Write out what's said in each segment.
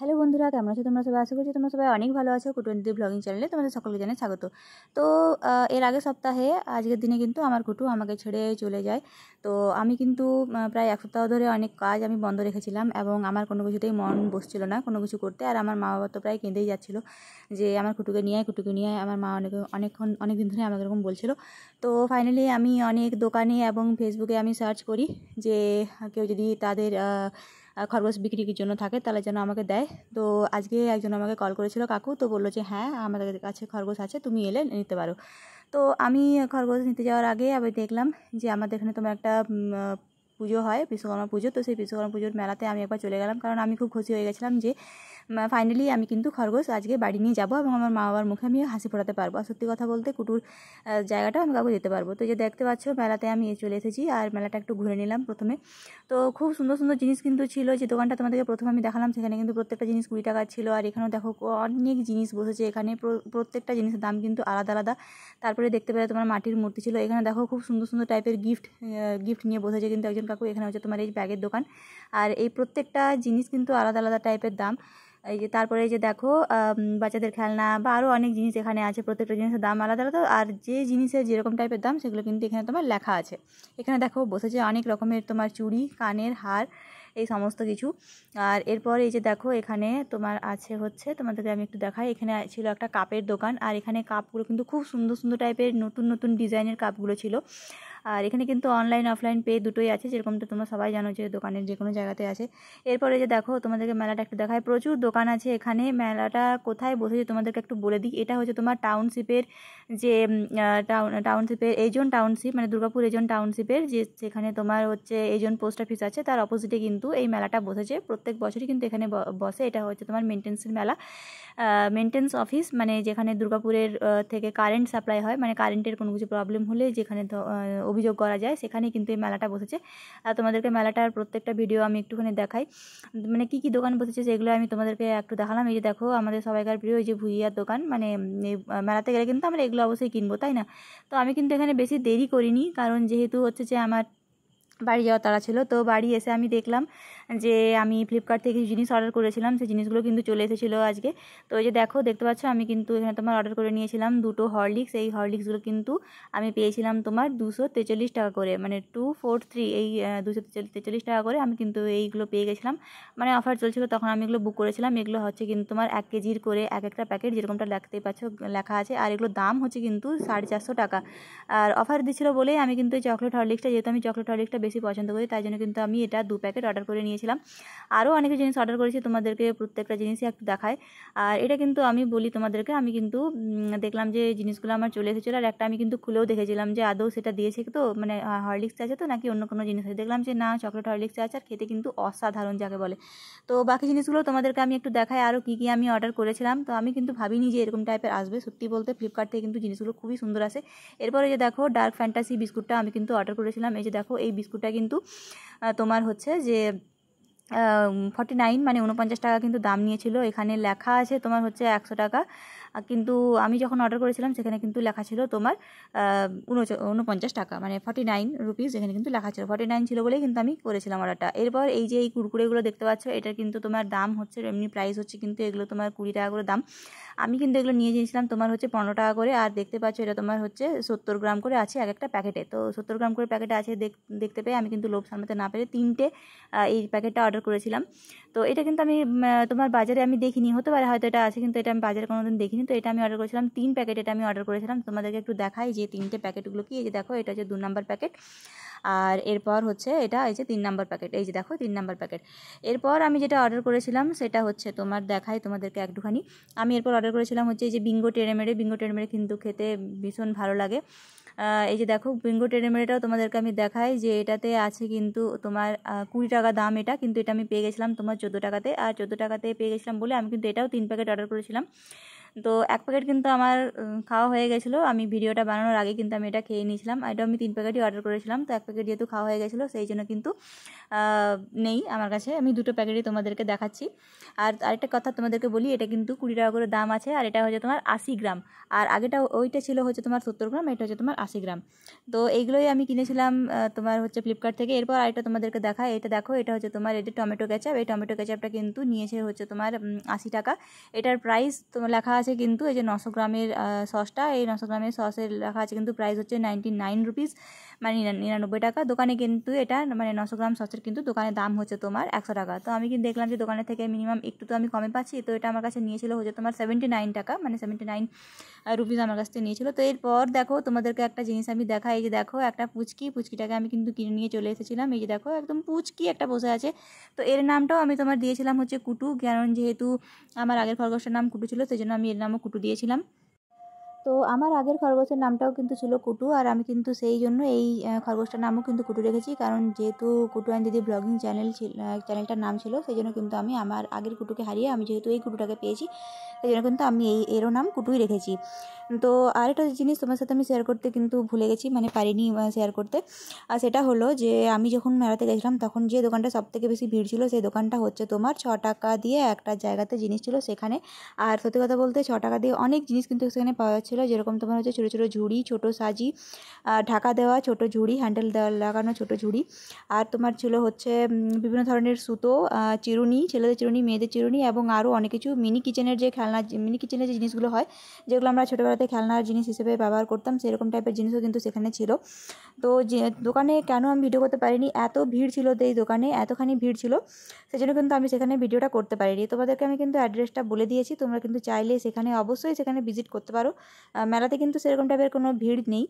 Hello বন্ধুরা, কেমন আছো তোমরা সবাই? আশা করছি তোমরা সবাই অনেক ভালো আছো। কুটুনিদি ব্লগিং চ্যানেলে তোমাদের সকলকে জানাই স্বাগত। তো এর আগের সপ্তাহে আজকের দিনে কিন্তু আমার কুটু আমাকে ছেড়ে চলে যায়। তো আমি কিন্তু প্রায় এক সপ্তাহ ধরে অনেক কাজ আমি বন্ধ রেখেছিলাম এবং আমার কোনো কিছুতেই মন বসছিল না কোনো কিছু করতে। আর আমার মা বাবা তো প্রায় কেঁদেই যাচ্ছিলো যে আমার কুটুকে নিয়ে আয়। আমার মা অনেক দিন ধরে আমাকে এরকম বলছিল। তো ফাইনালি আমি অনেক দোকানে এবং ফেসবুকে আমি সার্চ করি যে কেউ যদি তাদের খরগোশ বিক্রির জন্য থাকে তাহলে যেন আমাকে দেয়। তো আজকে একজন আমাকে কল করেছিল কাকু, তো বললো যে হ্যাঁ আমাদের কাছে খরগোশ আছে, তুমি এলে নিতে পারো। তো আমি খরগোশ নিতে যাওয়ার আগে আমি দেখলাম যে আমাদের এখানে তোমার একটা পুজো হয়, বিশ্বকর্মা পুজো। তো সেই বিশ্বকর্মা পুজোর মেলাতে আমি একবার চলে গেলাম, কারণ আমি খুব খুশি হয়ে গেছিলাম যে ফাইনালি আমি কিন্তু খরগোশ আজকে বাড়ি নিয়ে যাবো এবং আমার মা বাবার মুখে আমি হাসি ফোটাতে পারবো। আর সত্যি কথা বলতে কুটুর জায়গাটা আমি কাউকে দিতে পারবো। তো যে দেখতে পাচ্ছ মেলাতে আমি চলে এসেছি আর মেলাটা একটু ঘুরে নিলাম প্রথমে। তো খুব সুন্দর সুন্দর জিনিস কিন্তু ছিল। যে দোকানটা তোমাদেরকে প্রথমে আমি দেখালাম সেখানে কিন্তু প্রত্যেকটা জিনিস 20 টাকা ছিল। আর এখানেও দেখো অনেক জিনিস বসেছে, এখানে প্রত্যেকটা জিনিসের দাম কিন্তু আলাদা আলাদা। তারপরে দেখতে পেলে তোমার মাটির মূর্তি ছিল। এখানে দেখো খুব সুন্দর সুন্দর টাইপের গিফট নিয়ে বসেছে কিন্তু একজন কাকু। এখানে হচ্ছে তোমার এই ব্যাগের দোকান। আর এই প্রত্যেকটা জিনিস কিন্তু আলাদা আলাদা টাইপের দাম। এই যে তারপরে এই যে দেখো বাচ্চাদের খেলনা বা আরও অনেক জিনিস এখানে আছে, প্রত্যেকটা জিনিসের দাম আলাদা আলাদা। আর যে জিনিসের যেরকম টাইপের দাম সেগুলো কিন্তু এখানে তোমার লেখা আছে। এখানে দেখো বসেছে অনেক রকমের তোমার চুড়ি, কানের হার, এই সমস্ত কিছু। আর এরপর এই যে দেখো এখানে তোমার আছে হচ্ছে, তোমাদেরকে আমি একটু দেখাই। এখানে ছিল একটা কাপের দোকান আর এখানে কাপগুলো কিন্তু খুব সুন্দর সুন্দর টাইপের নতুন নতুন ডিজাইনের কাপগুলো ছিল। আর এখানে কিন্তু অনলাইন অফলাইন পে দুটোই আছে, যেরকমটা তোমরা সবাই জানো যে দোকানের যে কোনো জায়গাতে আছে। এরপরে যে দেখো তোমাদেরকে মেলাটা একটু দেখায়, প্রচুর দোকান আছে এখানে। মেলাটা কোথায় বসেছে তোমাদেরকে একটু বলে দিই। এটা হচ্ছে তোমার টাউনশিপের যে টাউনশিপের এজন টাউনশিপ, মানে দুর্গাপুর এজন টাউনশিপের যে যেখানে তোমার হচ্ছে এজন পোস্ট অফিস আছে তার অপোজিটে কিন্তু এই মেলাটা বসেছে। প্রত্যেক বছরই কিন্তু এখানে বসে। এটা হচ্ছে তোমার মেনটেন্সের মেলা, মেনটেন্স অফিস, মানে যেখানে দুর্গাপুরের থেকে কারেন্ট সাপ্লাই হয়, মানে কারেন্টের কোনো কিছু প্রবলেম হলে যেখানে অভিযোগ করা যায় সেখানে কিন্তু এই মেলাটা বসেছে। আর তোমাদেরকে মেলাটার প্রত্যেকটা ভিডিও আমি একটুখানি দেখাই, মানে কী কী দোকান বসেছে সেগুলো আমি তোমাদেরকে একটু দেখালাম। এই যে দেখো আমাদের সবাইকার প্রিয় এই যে ভুজিয়ার দোকান, মানে এই মেলাতে গেলে কিন্তু আমরা এগুলো অবশ্যই কিনবো, তাই না? তো আমি কিন্তু এখানে বেশি দেরি করিনি, কারণ যেহেতু হচ্ছে যে আমার বাড়ি যাওয়ার তাড়া ছিল। তো বাড়ি এসে আমি দেখলাম যে আমি ফ্লিপকার্ট থেকে কিছু জিনিস অর্ডার করেছিলাম, সেই জিনিসগুলো কিন্তু চলে এসেছিলো আজকে। তো এই যে দেখো দেখতে পাচ্ছ আমি কিন্তু এখানে তোমার অর্ডার করে নিয়েছিলাম 2টো হরলিক্স। এই হরলিক্সগুলো কিন্তু আমি পেয়েছিলাম তোমার 243 টাকা করে, মানে 243, এই 243 টাকা করে আমি কিন্তু এইগুলো পেয়ে গেছিলাম। মানে অফার চলছিল তখন আমি এগুলো বুক করেছিলাম। এগুলো হচ্ছে কিন্তু তোমার 1 কেজির করে এক একটা প্যাকেট, যেরকমটা দেখতেই পাচ্ছ লেখা আছে। আর এগুলোর দাম হচ্ছে কিন্তু 450 টাকা। আর অফার দিচ্ছিলো বলেই আমি কিন্তু এই চকলেট হরলিক্সটা, যেহেতু আমি চকলেট হরলিক্সটা বেশি পছন্দ করি, তাই জন্য কিন্তু আমি এটা 2 প্যাকেট অর্ডার করে নিয়েছিলাম। আরও অনেক জিনিস অর্ডার করেছি, তোমাদেরকে প্রত্যেকটা জিনিসই একটু দেখায়। আর এটা কিন্তু আমি বলি তোমাদেরকে, আমি কিন্তু দেখলাম যে জিনিসগুলো আমার চলে এসেছিলো। আর একটা আমি কিন্তু খুলেও দেখেছিলাম যে আদৌ সেটা দিয়েছে তো, মানে হরলিক্স আছে তো নাকি অন্য কোনো জিনিস আছে। দেখলাম যে না, চকলেট হরলিক্স আছে আর খেতে কিন্তু অসাধারণ যাকে বলে। তো বাকি জিনিসগুলো তোমাদেরকে আমি একটু দেখাই আরও কী কী আমি অর্ডার করেছিলাম। তো আমি কিন্তু ভাবিনি যে এরকম টাইপের আসবে। সত্যি বলতে ফ্লিপকার্ট থেকে কিন্তু জিনিসগুলো খুবই সুন্দর আসে। এরপরে যে দেখো ডার্ক ফ্যান্টাসি বিস্কুটটা আমি কিন্তু অর্ডার করেছিলাম। এই যে দেখো এই বিস্কুটটা কিন্তু তোমার হচ্ছে যে 49, মানে 49 টাকা কিন্তু দাম নিয়েছিল। এখানে লেখা আছে তোমার হচ্ছে 100 টাকা, কিন্তু আমি যখন অর্ডার করেছিলাম সেখানে কিন্তু লেখা ছিল তোমার 49 টাকা, মানে 49 রুপিস। এখানে কিন্তু লেখা ছিল 49 ছিল বলেই কিন্তু আমি করেছিলাম অর্ডারটা। এরপর এই যে এই কুরকুরেগুলো দেখতে পাচ্ছ, এটার কিন্তু তোমার দাম হচ্ছে এমনি প্রাইস হচ্ছে কিন্তু এগুলো তোমার 20 টাকা করে দাম। আমি কিন্তু এগুলো নিয়ে গিয়েছিলাম তোমার হচ্ছে 15 টাকা করে। আর দেখতে পাচ্ছ এটা তোমার হচ্ছে 70 গ্রাম করে আছে এক একটা প্যাকেটে। তো 70 গ্রাম করে প্যাকেটে আছে দেখতে পেয়ে আমি কিন্তু লোভ সামলাতে না পেরে 3টে এই প্যাকেটটা অর্ডার করেছিলাম। তো এটা কিন্তু আমি তোমার বাজারে আমি দেখিনি, হতে পারে হয়তো এটা আছে, কিন্তু এটা আমি বাজারে কোনোদিন দেখিনি। তো এটা আমি অর্ডার করেছিলাম 3 প্যাকেট, এটা আমি অর্ডার করেছিলাম। তোমাদেরকে একটু দেখাই যে 3টে প্যাকেটগুলো কি। এই যে দেখো এটা হচ্ছে 2 নাম্বার প্যাকেট, আর এরপর হচ্ছে এটা এই যে 3 নাম্বার প্যাকেট। এই যে দেখো 3 নাম্বার প্যাকেট। এরপর আমি যেটা অর্ডার করেছিলাম সেটা হচ্ছে তোমার দেখাই তোমাদেরকে একটুখানি। আমি এরপর অর্ডার করেছিলাম হচ্ছে এই যে বিঙ্গো টেড়েমেড়ে। বিঙ্গো টেড়েমেড়ে কিন্তু খেতে ভীষণ ভালো লাগে। এই যে দেখো বিঙ্গো টেড়েমেড়েটাও তোমাদেরকে আমি দেখাই যে এটাতে আছে কিন্তু তোমার 20 টাকা দাম এটা, কিন্তু এটা আমি পেয়ে গেছিলাম তোমার 14 টাকাতে। আর 14 টাকাতে পেয়ে গেছিলাম বলে আমি কিন্তু এটাও 3 প্যাকেট অর্ডার করেছিলাম। তো এক প্যাকেট কিন্তু আমার খাওয়া হয়ে গেছিলো। আমি ভিডিওটা বানানোর আগে কিন্তু আমি এটা খেয়ে নিয়েছিলাম। এটা আমি 3 প্যাকেটই অর্ডার করেছিলাম, তো এক প্যাকেট যেহেতু খাওয়া হয়ে গেছিলো সেই জন্য কিন্তু নেই আমার কাছে। আমি 2টো প্যাকেটই তোমাদেরকে দেখাচ্ছি। আর আরেকটা কথা তোমাদেরকে বলি, এটা কিন্তু 20 টাকা করে দাম আছে, আর এটা হচ্ছে তোমার 80 গ্রাম। আর আগেটা ওইটা ছিল হচ্ছে তোমার 70 গ্রাম, এটা হচ্ছে তোমার 80 গ্রাম। তো এইগুলোই আমি কিনেছিলাম তোমার হচ্ছে ফ্লিপকার্ট থেকে। এরপর আরেকটা তোমাদেরকে দেখায়, এটা দেখো, এটা হচ্ছে তোমার এদের টমেটো কেচাপ। এই টমেটো কেচাপটা কিন্তু নিয়েছে হচ্ছে তোমার 80 টাকা। এটার প্রাইস তোমার লেখা আছে কিন্তু এই যে 900 গ্রামের সসটা, এই 900 গ্রামের সসের লেখা আছে কিন্তু প্রাইস হচ্ছে 99 রুপিস, মানে 99 টাকা। দোকানে কিন্তু এটা মানে 900 গ্রাম সসের কিন্তু দোকানে দাম হচ্ছে তোমার 100 টাকা। তো আমি কিন্তু দেখলাম যে দোকানের থেকে মিনিমাম একটু তো আমি কমে পাচ্ছি, তো এটা আমার কাছে নিয়েছিল হচ্ছে তোমার 79 টাকা, মানে 79 রুপিস আমার কাছ থেকে নিয়েছিল। তো এরপর দেখো তোমাদেরকে একটা জিনিস আমি দেখাই, এই যে দেখো একটা পুচকিটাকে আমি কিন্তু কিনে নিয়ে চলে এসেছিলাম। এই যে দেখো একদম পুচকি একটা বসে আছে। তো এর নামটাও আমি তোমার দিয়েছিলাম হচ্ছে কুটু, কারণ যেহেতু আমার আগের খরগোশটার নাম কুটু ছিল সেই জন্য আমি এর নামও কুটু দিয়েছিলাম। তো আমার আগের খরগোশের নামটাও কিন্তু ছিল কুটু, আর আমি কিন্তু সেই জন্য এই খরগোশটার নামও কিন্তু কুটু রেখেছি, কারণ যেহেতু কুটু অ্যান্ড দিদি ব্লগিং চ্যানেলটার নাম ছিল, সেই জন্য কিন্তু আমি আমার আগের কুটুকে হারিয়ে আমি যেহেতু এই কুটুটাকে পেয়েছি, সেই জন্য কিন্তু আমি এরও নাম কুটুই রেখেছি। তো আরেকটা জিনিস তোমার সাথে আমি শেয়ার করতে কিন্তু ভুলে গেছি, মানে পারিনি শেয়ার করতে। আর সেটা হলো যে আমি যখন মেলাতে গেছিলাম তখন যে দোকানটা সবথেকে বেশি ভিড় ছিল সেই দোকানটা হচ্ছে তোমার 6 টাকা দিয়ে একটা জায়গাতে জিনিস ছিল সেখানে। আর সত্যি কথা বলতে 6 টাকা দিয়ে অনেক জিনিস কিন্তু সেখানে পাওয়া যাচ্ছিলো, যেরকম তোমার হচ্ছে ছোটো ছোটো ঝুড়ি, ছোটো সাজি, ঢাকা দেওয়া ছোটো ঝুড়ি, হ্যান্ডেল দেওয়া লাগানো ছোটো ঝুড়ি। আর তোমার ছিল হচ্ছে বিভিন্ন ধরনের সুতো, চিরুনি, ছেলেদের চিরুনি, মেয়েদের চিরুনি, এবং আরও অনেক কিছু মিনি কিচেনের যে জিনিসগুলো হয়, যেগুলো আমরা ছোটোবেলাতে খেলনার জিনিস হিসেবে ব্যবহার করতাম, সেরকম টাইপের জিনিসও কিন্তু সেখানে ছিল। তো যে দোকানে কেন আমি ভিডিও করতে পারিনি, এত ভিড় ছিল, এই দোকানে এতখানি ভিড় ছিল, সেজন্য কিন্তু আমি সেখানে ভিডিওটা করতে পারিনি। তোমাদেরকে আমি কিন্তু অ্যাড্রেসটা বলে দিয়েছি, তোমরা কিন্তু চাইলে সেখানে অবশ্যই সেখানে ভিজিট করতে পারো। মেলাতে কিন্তু সেরকম টাইপের কোনো ভিড় নেই।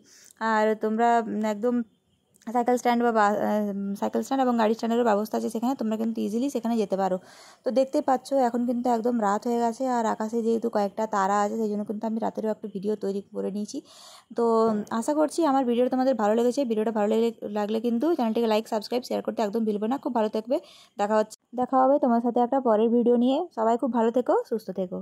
আর তোমরা একদম সাইকেল স্ট্যান্ড এবং গাড়ি স্ট্যান্ডেরও ব্যবস্থা আছে সেখানে, তোমরা কিন্তু ইজিলি সেখানে যেতে পারো। তো দেখতেই পাচ্ছ এখন কিন্তু একদম রাত হয়ে গেছে, আর আকাশে যেহেতু কয়েকটা তারা আছে সেই জন্য কিন্তু আমি রাতেরও একটা ভিডিও তৈরি করে নিয়েছি। তো আশা করছি আমার ভিডিওটা তোমাদের ভালো লেগেছে। ভিডিওটা ভালো লাগলে কিন্তু চ্যানেলটিকে লাইক, সাবস্ক্রাইব, শেয়ার করতে একদম ভুলবে না। খুব ভালো থাকবে, দেখা হবে তোমার সাথে একটা পরের ভিডিও নিয়ে। সবাই খুব ভালো থেকো, সুস্থ থেকো।